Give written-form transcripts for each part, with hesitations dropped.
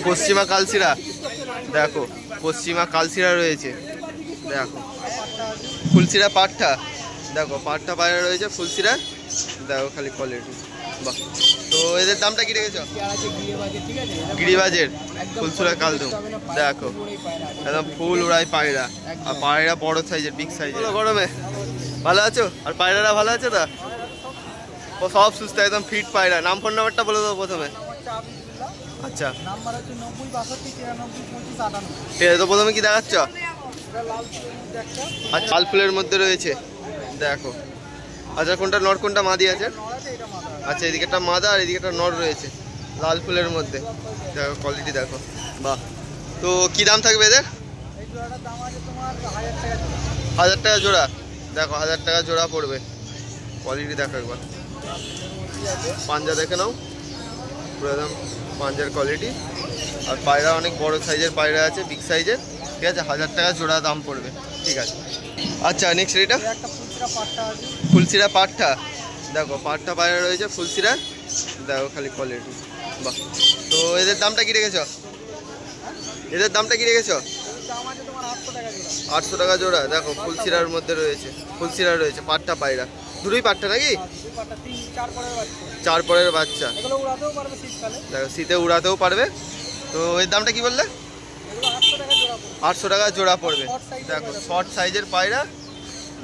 পশ্চিমা কালশিরা দেখো, পশ্চিমা কালশিরা রয়েছে দেখো, ফুলশিরা পাট্টা দেখো, পাট্টা পায়রা রয়েছে ফুলশিরা দেখো, খালি কোয়ালিটি বাহ। তো এদের দামটা কি রেখেছ? গিরিবাজের ফুলশিরা কালদম দেখো, একদম ফুল উড়াই পায়রা, আর পায়রা বড় সাইজের, বিগ সাইজের। গরমে ভালো আছো? আর পায়রারা ভালো আছে? তা ও সব সুস্থ, একদম ফিট পায়রা। নাম ফোন নাম্বারটা বলে দেবো প্রথমে। আচ্ছা ঠিক আছে, তো প্রথমে কি দেখাচ্ছ? আচ্ছা লাল ফুলের মধ্যে রয়েছে দেখো। আচ্ছা কোনটা নর কোনটা মাদি আছে? আচ্ছা এদিকে একটা মাদা আর এদিকে একটা নর রয়েছে লাল ফুলের মধ্যে দেখো, কোয়ালিটি দেখো বাহ। তো কি দাম থাকবে এদের? 1000 টাকা জোড়া দেখো, 1000 টাকা জোড়া পড়বে। কোয়ালিটি দেখো একবার, পাঞ্জা দেখে নাও পুরো একদম পাঞ্জার কোয়ালিটি। আর পায়রা অনেক বড় সাইজের পায়রা আছে, বিগ সাইজের, ঠিক আছে। 1000 টাকা জোড়া দাম পড়বে, ঠিক আছে। আচ্ছা নেক্সট এটা ফুলশিরা পাট্টা দেখো, পাট্টা পায়রা রয়েছে ফুলশিরা দেখো, খালি কোয়ালিটি বাহ। তো এদের দামটা কি রেখেছ? এদের দামটা কি রেখেছ? 800 টাকা জোড়া দেখো, ফুলশিরার মধ্যে রয়েছে, ফুলশিরা রয়েছে, পাট্টা পায়রা, দুটোই পাট্টা নাকি? 4 পরের বাচ্চা দেখো, শীতে উড়াতেও পারবে। তো এর দামটা কি বললে? 800 টাকা জোড়া পড়বে দেখো, শর্ট সাইজের পায়রা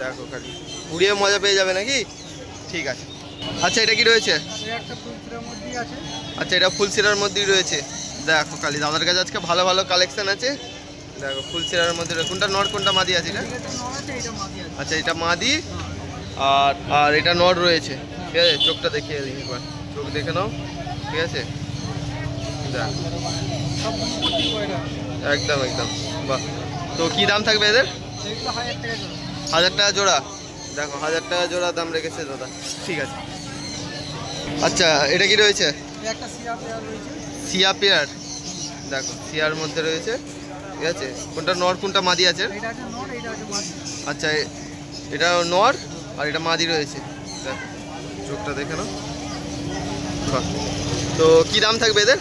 দেখো, খালি উড়িয়ে মজা পেয়ে যাবে নাকি? ঠিক আছে। আচ্ছা এটা কি রয়েছে? আচ্ছা এটা ফুলশিরার মধ্যেই রয়েছে দেখো, খালি দাদার কাছে আজকে ভালো ভালো কালেকশন আছে দেখো। ফুলশিরার মধ্যে কোনটা নর কোনটা মাদি আছে? এটা আচ্ছা এটা মাদি, আর এটা নর রয়েছে, ঠিক আছে। চোখটা দেখিয়ে দিই একবার, চোখ দেখে নাও, ঠিক আছে একদম একদম বাহ। তো কি দাম থাকবে এদের? 1000 টাকা জোড়া দেখো, 1000 টাকা জোড়া দাম রেখেছে দাদা, ঠিক আছে। আচ্ছা এটা কি রয়েছে? সিয়া পেয়ার দেখো, সিয়ার মধ্যে রয়েছে, ঠিক আছে। কোনটা নর কোনটা মাদি আছে? আচ্ছা এটা নর আর এটা মাদি রয়েছে দেখো, চোখটা দেখে নাও বাহ। তো কি দাম থাকবে এদের?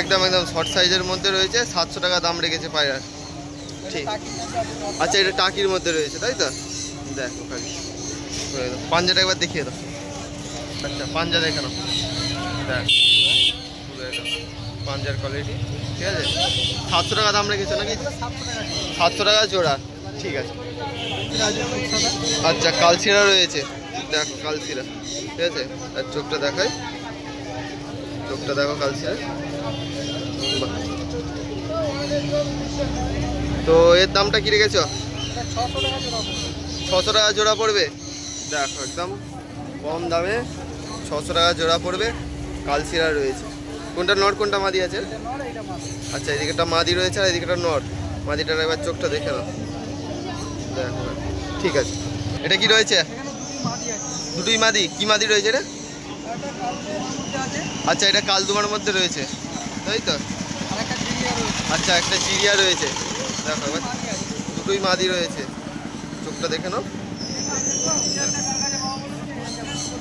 একদম একদম শর্ট সাইজের মধ্যে রয়েছে, 700 টাকা দাম রেখেছে পায়রার, ঠিক। আচ্ছা এটা টাকির মধ্যে রয়েছে তাই তো দেখো, খালি পাঞ্জাটা একবার দেখিয়ে দাও। আচ্ছা পাঞ্জা দেখে নাও দেখ, পাঞ্জার কোয়ালিটি, ঠিক আছে। 700 টাকা দাম রেখেছো নাকি? 700 টাকা জোড়া, ঠিক আছে। আচ্ছা কালশিরা রয়েছে দেখো, কালশিরা, ঠিক আছে। আর চোখটা দেখাই, চোখটা দেখো কালশিরা। তো এর দামটা কি রেখেছো? 600 টাকা জোড়া পড়বে দেখো, একদম কম দামে 600 টাকা জোড়া পড়বে। কালশিরা রয়েছে, কোনটা নর কোনটা মাদি আছে? আচ্ছা এদিকে একটা মাদি রয়েছে আর এদিকে একটা নর, মাদিটার একবার চোখটা দেখে নাও দেখো, ঠিক আছে। এটা কি রয়েছে? দুটোই মাদি, কি মাদি রয়েছে এটা? আচ্ছা এটা কালদুমার মধ্যে রয়েছে তাই তো। আচ্ছা একটা জিরিয়া রয়েছে দেখো, এবার দুটোই মাদি রয়েছে, চোখটা দেখে নাও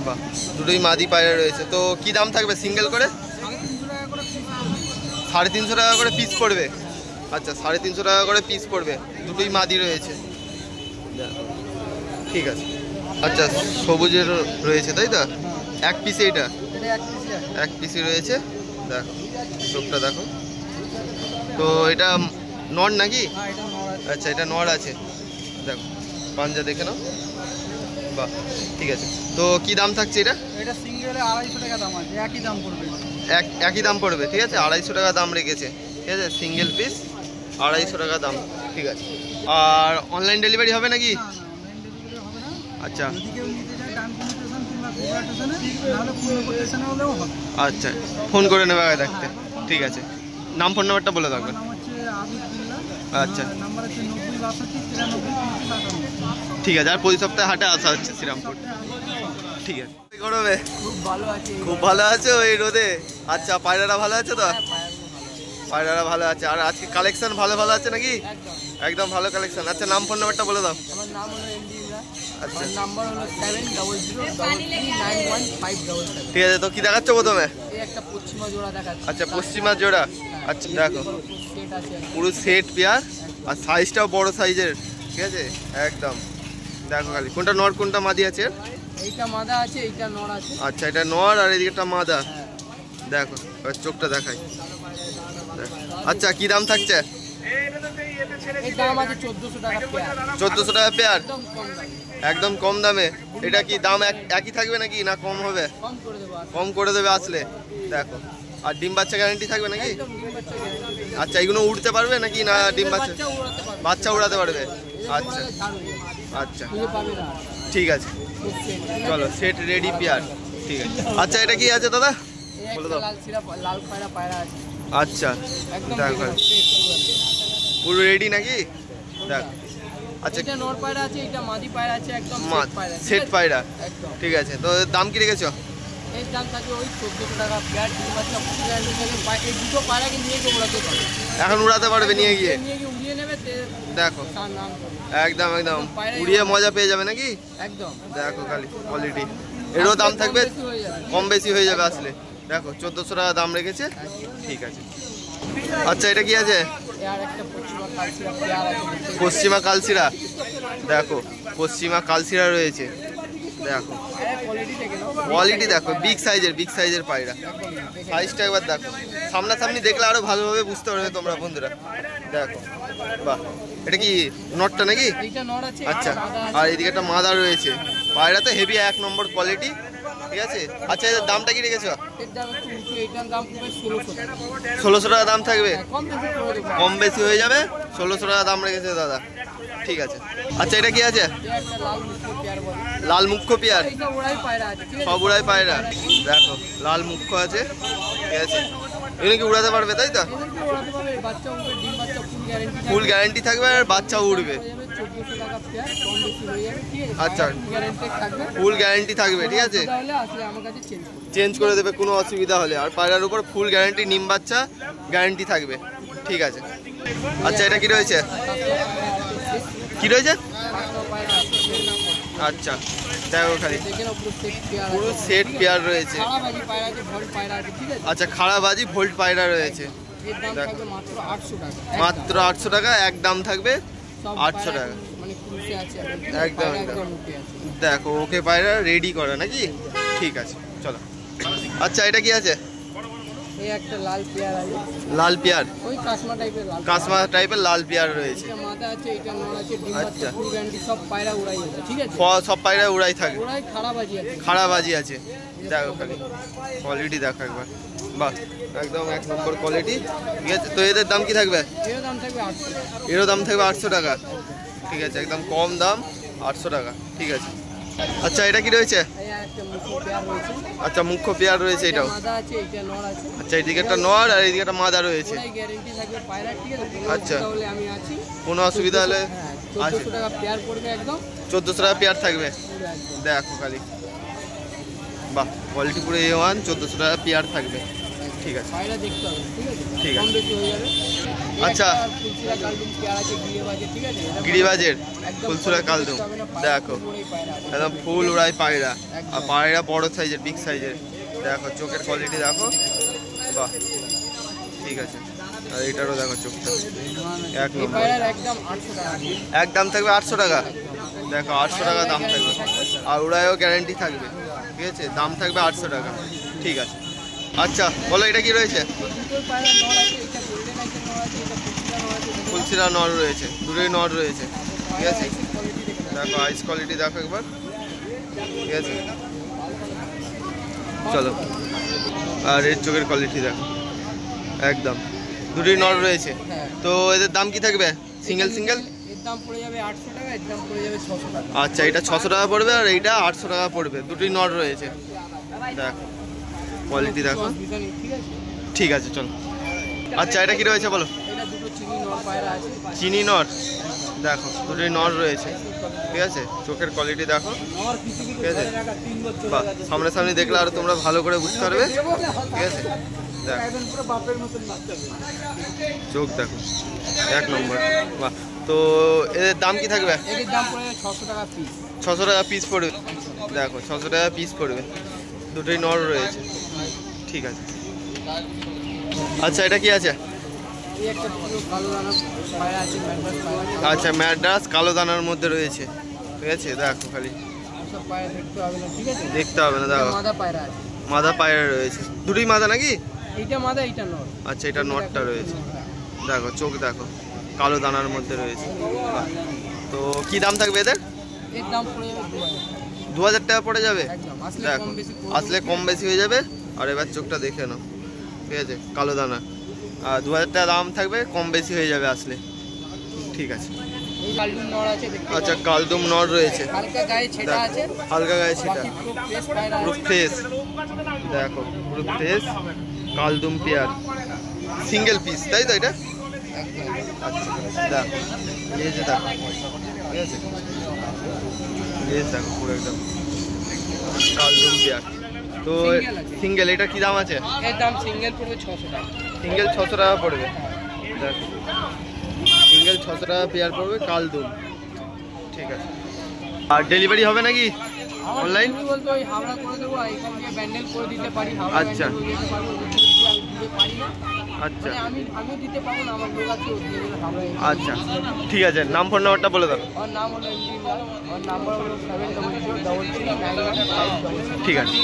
বাহ, দুটোই মাদি পায়রা রয়েছে। তো কি দাম থাকবে সিঙ্গেল করে? 350 টাকা করে পিস পড়বে। আচ্ছা 350 টাকা করে পিস পড়বে, দুটোই মাদি রয়েছে, ঠিক আছে। আচ্ছা সবুজের রয়েছে তাই তো, এক পিসে, এটা এক পিসে রয়েছে দেখো, চোখটা দেখো। তো এটা নর নাকি? আচ্ছা এটা নর আছে দেখো, পাঞ্জা দেখে নাও বাহ, ঠিক আছে। তো কি দাম থাকছে এটা? এটা সিঙ্গেলে 250 টাকা দাম আছে, একই দাম পড়বে, একই দাম পড়বে, ঠিক আছে। 250 টাকা দাম রেখেছে, ঠিক আছে। সিঙ্গেল পিস 250 টাকা দাম, ঠিক আছে। আর অনলাইন ডেলিভারি হবে নাকি? আচ্ছা আচ্ছা ফোন করে নেবে আগে থাকতে, ঠিক আছে। নাম ফোন নাম্বারটা বলে থাকবেন। আচ্ছা ঠিক আছে। আর প্রতি সপ্তাহে হাটে আসা হচ্ছে শ্রীরামপুর, ঠিক আছে। গরমে খুব ভালো আছো এই রোদে? আচ্ছা পায়রারা ভালো আছে তো? পায়রারা ভালো আছে। আর আজকে কালেকশন ভালো ভালো আছে নাকি? একদম ভালো কালেকশন। আচ্ছা নাম ফোন নাম্বারটা বলে দাও। আমার নাম হলো এমডি ইমরান। আচ্ছা নাম্বার হলো 7003915777। ঠিক আছে, তো কি দেখাচ্ছ প্রথমে? এই একটা পশ্চিমা জোড়া দেখাচ্ছি। আচ্ছা পশ্চিমা জোড়া। আচ্ছা দেখো সেট আছে পুরো সেট পেয়ার, আর সাইজটাও বড় সাইজের, ঠিক আছে একদম। দেখো খালি কোনটা নর কোনটা মাদি আছে? এইটা মাদা আছে, এইটা নর আছে। আচ্ছা এটা নর আর এদিকেটা মাদা। হ্যাঁ। দেখো এবার চোখটা দেখাই। আচ্ছা কি দাম থাকছে? এই দাম আছে 1400 টাকা পেয়ার। 1400 টাকা পেয়ার, একদম কম দামে। একদম কম দামে। এটা কি দাম একই থাকবে নাকি না কম হবে? কম করে দেবো আর। কম করে দেবে আসলে। দেখো আর ডিম বাচ্চা গ্যারান্টি থাকবে নাকি? একদম ডিম বাচ্চা guarantee। আচ্ছা এগুলো উড়তে পারবে নাকি না ডিম বাচ্চা? বাচ্চা উড়াতে পারবে। বাচ্চা উড়াতে পারবে। এদের আচ্ছা তোমাদের ছাড় হয়ে যাবে। আচ্ছা খুঁজে পাবে না। ঠিক আছে, খুব set, ঠিক আছে? চলো সেট রেডি পেয়ার। ঠিক আছে। আচ্ছা এটা কি আছে দাদা? এই বলে একটা দাও। লাল সিরা লাল পায়রা আছে। আচ্ছা একদম দেখো set পুরো আছে। পুরো রেডি নাকি? দেখ আচ্ছা এটা নর পায়রা আছে, এটা মাদি পায়রা আছে, একদম সেট পায়রা। ঠিক সেট আছে? পায়রা, একদম। ঠিক আছে। তো এর দাম কি রেখেছো? এর দাম থাকবে ওই 1400 টাকা পেয়ার। ডিম বাচ্চা ফুল গ্যারান্টি থাকে। এই দুটো পায়রাকে নিয়ে গিয়ে উড়াতে পারবে। এখন উড়াতে পারবে নিয়ে গিয়ে? নিয়ে গিয়ে উড়িয়ে নেবে দেখো তার নাম করবে। একদম একদম উড়িয়ে মজা পেয়ে যাবে নাকি? একদম। দেখো খালি কোয়ালিটি। এরও দাম থাকবে? বেশি হয়ে যাবে। কম বেশি হয়ে যাবে আসলে। দেখো 1400 টাকা দাম রেখেছে, ঠিক আছে। আচ্ছা এটা কি আছে? আর একটা পশ্চিমা কালচিরা পেয়ার আছে। পশ্চিমা কালসিরা। দেখো পশ্চিমা কালসিরা রয়েছে। দেখো কোয়ালিটি দেখে নাও। কোয়ালিটি দেখো, বিগ সাইজের পায়রা। সাইজটা একবার দেখো, সামনাসামনি দেখলে আরো ভালোভাবে বুঝতে পারবে তোমরা বন্ধুরা। দেখো বাহ, এটা কি নটটা নাকি? এইটা নর আছে, আচ্ছা এইটা মাদা আছে। আর এদিকে একটা মাদা রয়েছে। পায়রাতে হেভি 1 নম্বর কোয়ালিটি, ঠিক আছে। আচ্ছা এর দামটা কি রেখেছো? এর দাম একটু উঁচু, এইটার দাম পড়বে 1600 টাকা। 1600 টাকা দাম থাকবে? কম বেশি করে দেবো। কম বেশি হয়ে যাবে, 1600 টাকা দাম রেখেছে দাদা, ঠিক আছে। আচ্ছা এটা কি আছে? এটা একটা লাল মিষ্টি পেয়ার বলে। লাল মুখ্য পেয়ার। এইটা ওরাই পায়রা আছে, ঠিক আছে? সব উড়াই পায়রা। দেখো লাল মুখ্য আছে, ঠিক আছে। এগুলো কি উড়াতে পারবে তাই তো? এদেরকে ওড়াতে পারবে, বাচ্চা উঠবে, ডিম বাচ্চা ফুল গ্যারান্টি ফুল গ্যারান্টি থাকবে আর বাচ্চাও উড়বে। 1400 টাকা পেয়ার, কম বেশি হয়ে যাবে, ঠিক আছে? আচ্ছা। ফুল গ্যারান্টি থাকবে। ফুল গ্যারান্টি থাকবে, ঠিক আছে। তাহলে আসলে আমার কাছে চেঞ্জ করবে। চেঞ্জ করে দেবে কোনো অসুবিধা হলে। আর পায়রার উপর ফুল গ্যারান্টি, নিম বাচ্চা গ্যারান্টি থাকবে, ঠিক আছে। আচ্ছা এটা কি রয়েছে? কি রয়েছে? পায়রা আছে। আচ্ছা দেখো খালি দেখে নাও, পুরো সেট পেয়ার পুরো আছে। সেট পেয়ার রয়েছে। সারাবাজি পায়রা আছে, ভল্ট পায়রা আছে, ঠিক আছে? আচ্ছা খাড়াবাজি ভোল্ট পায়রা রয়েছে। এর দাম দেখো। থাকবে মাত্র 800 টাকা। মাত্র 800 টাকা, এক দাম থাকবে সব 800 পায়রা টাকা। মানে কুলসে আছে এখন, ঠিক আছে? একদম, পায়রা একদম। উঠে আছে। দেখো ওকে পায়রা রেডি করা নাকি? ঠিক আছে চলো। আচ্ছা এটা কি আছে? এই একটা লাল পেয়ার আছে, লাল পেয়ার, ওই কাসমা টাইপের লাল। কাসমা টাইপের লাল পেয়ার রয়েছে। এটা মাথা আছে, এটা নর আছে, ডিম আচ্ছা। বাচ্চা ফুল গ্যারান্টি, সব পায়রা উড়াই আছে, ঠিক আছে? সব পায়রা উড়াই থাকে, ওরাই খারাবাজি আছে। খাড়াবাজি আছে। দেখো খালি কোয়ালিটি দেখো একবার, বাহ একদম 1 নম্বর কোয়ালিটি, ঠিক আছে। তো এদের দাম কি থাকবে? এর দাম থাকবে 800 টাকা। এরও দাম থাকবে 800 টাকা, ঠিক আছে। একদম কম দাম 800 টাকা, ঠিক আছে। আচ্ছা এটা কি রয়েছে? এই আর একটা মুখো পেয়ার রয়েছে। আচ্ছা মুখ্য পেয়ার রয়েছে এটাও। মাদা আছে, এটা নর আছে। আচ্ছা এদিকে একটা নর আর এদিকে একটা মাদা রয়েছে। ওরাই গ্যারান্টি থাকবে পায়রা, ঠিক আছে? কোনো আচ্ছা। অসুবিধা হলে আমি আছি। কোনো অসুবিধা হলে হ্যাঁ, আছে। 1400 টাকা পেয়ার পড়বে একদম। 1400 টাকা পেয়ার থাকবে। পুরো একদম। দেখো খালি বাহ, কোয়ালিটি পুরো A1, 1400 টাকা পেয়ার থাকবে, ঠিক আছে। পায়রা দেখতে হবে, ঠিক আছে? ঠিক আছে। কম বেশি হয়ে যাবে। আচ্ছা। ফুলসিরা কালদুম পেয়ার আছে, গিরিবাজে, ঠিক আছে? এটা গিরিবাজের একদম ফুলসুরা কালদম, দেখতে হবে না, পায়রা দেখো খুব বড়ই পায়রা আছে। একদম ফুল উড়াই পায়রা। একদম। আর পায়রা বড় সাইজের, বিগ সাইজের। দেখো চোখের কোয়ালিটি দেখো, বাহ ঠিক আছে। আর এটারও দেখো চোখটা, এক এই নম্বর। পায়রার একদম 800 টাকা। এক দাম থাকবে 800 টাকা। দেখো 800 টাকা দাম থাকবে, আর উড়াইও গ্যারান্টি থাকবে, ঠিক আছে। দাম থাকবে 800 টাকা, ঠিক আছে। আচ্ছা বলো এটা কি রয়েছে? দুটোই পায়রা নর আছে, এটা গোল্ডেন আইসের নর আছে, এটা ফুলসিরা নর আছে। ফুলসিরা নর রয়েছে, দুটোই নর রয়েছে, ঠিক আছে। কোয়ালিটি দেখে নাও। দেখো আইস কোয়ালিটি দেখো একবার, ঠিক আছে। চলো আর এর চোখের কোয়ালিটি দেখো, একদম দুটোই নর রয়েছে। হ্যাঁ। তো এদের দাম কি থাকবে? Single single? এর দাম পড়ে যাবে 800 টাকা, এর দাম পড়ে যাবে 600 টাকা। আচ্ছা এটা 600 টাকা পড়বে আর এইটা 800 টাকা পড়বে, দুটোই নর রয়েছে। দেখো কোয়ালিটি দেখো, অসুবিধা নেই, ঠিক আছে? ঠিক আছে চলো। আচ্ছা এটা কি রয়েছে বলো? এটা দুটো চিনি নর পায়রা আছে। চিনি নর, দেখো দুটোই নর রয়েছে, ঠিক আছে। চোখের কোয়ালিটি দেখো, নর কিছু ঠিক আছে। টাকা 3 বছর বাহ, সামনে দেখলে আরো তোমরা ভালো করে বুঝতে পারবে, ঠিক আছে। দেখো একদম পুরো বাপের মতন বাচ্চা। চোখ দেখো 1 নম্বর, বাহ তো এদের দাম কি থাকবে? এর দাম পড়বে 600 টাকা পিস। 600 টাকা পিস পড়বে। দেখো 600 টাকা পিস পড়বে, দুটোই নর রয়েছে। ঠিক আছে। আচ্ছা এটা কি আছে? এই একটা পুরো কালো দানা পায়রা আছে, ম্যাড্রাস পায়রা। আচ্ছা ম্যাড্রাস কালো দানার মধ্যে রয়েছে, ঠিক আছে। দেখো খালি সব পায়রা দেখতে হবে না, ঠিক আছে? দেখতে হবে না। দেখো মাদা পায়রা আছে, মাদা পায়রা রয়েছে, দুটোই মাদা নাকি? এইটা মাদা এইটা নর। আচ্ছা এটা নটটা রয়েছে। দেখো চোখ দেখো, কালো দানার মধ্যে রয়েছে। তো কি দাম থাকবে এদের? এর দাম পড়ে যাবে 2000 টাকা পড়ে যাবে। একদম। দেখো আসলে কম বেশি হয়ে যাবে। আর এবার চোখটা দেখে নাও, ঠিক আছে, কালো দানা। আর 2000 টাকা দাম থাকবে, কম বেশি হয়ে যাবে আসলে। ঠিক আছে। এই কালদুম নর আছে দেখতে। আচ্ছা কালদুম নর রয়েছে, হালকা গায়ে ছেটা আছে, হালকা গায়ে ছেটা, বাকি পুরো ফ্রেশ পায়রা পুরো আছে। ফ্রেশ। দেখো পুরো ফ্রেশ কালদুম পেয়ার, সিঙ্গেল পিস, তাই তো এটা? একদম। আচ্ছা দেখো এই যে দেখো, ঠিক আছে, এই দেখো পুরো একদম কালদুম পেয়ার। তো সিঙ্গেল এটা কি দাম আছে? এর দাম সিঙ্গেল পড়বে 600 টাকা। সিঙ্গেল 600 টাকা পড়বে। দেখো সিঙ্গেল 600 টাকা পেয়ার পড়বে কালদুম। ঠিক আছে। আর ডেলিভারি হবে নাকি অনলাইন? তুমি বলতো ওই হাওড়া করে দেবো, এখান থেকে ব্যান্ডেল করে দিতে পারি। হাওড়া আচ্ছা। ব্যান্ডেল করে দিতে পারবো, আমি দিতে পারি না। আচ্ছা মানে আমিও দিতে পারবো না, আমার লোক আছে ওই দিয়ে হাওড়া। আচ্ছা ঠিক আছে। নাম ফোন নাম্বারটা বলে দাও। আমার নাম হলো এমডি ইমরান, আমার নাম্বার হলো 70033399566। ঠিক আছে।